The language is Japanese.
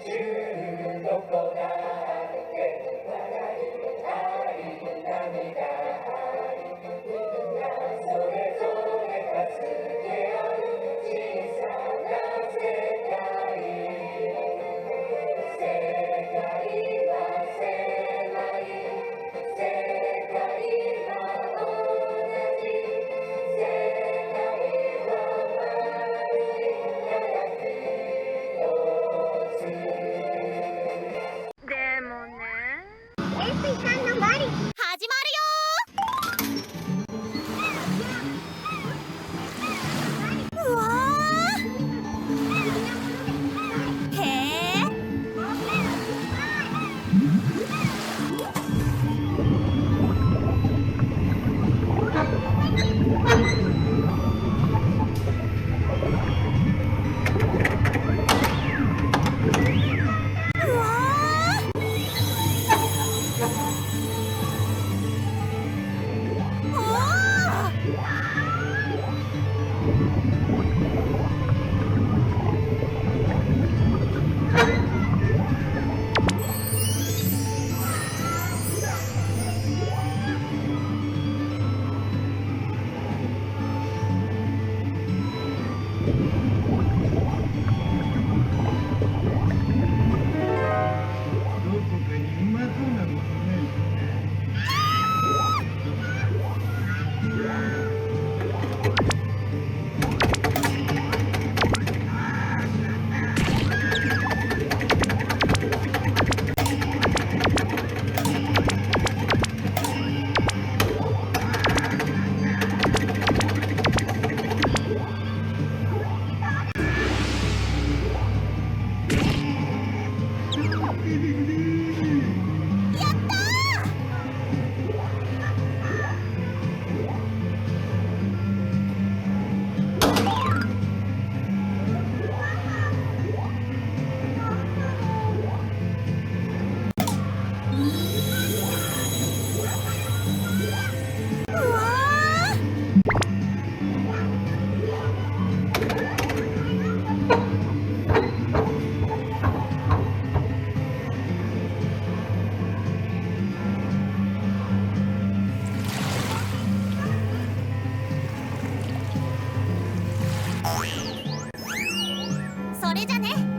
中どこだって笑いあり涙ありみんなそれぞれ助け合う小さな世界世界は狭い世界は同じ世界は丸いからでもね。円錐さんのマリ始まるよー。うわー。へえ。うわー。おどこかにうまそうなものないかやったー。うわー。それじゃね。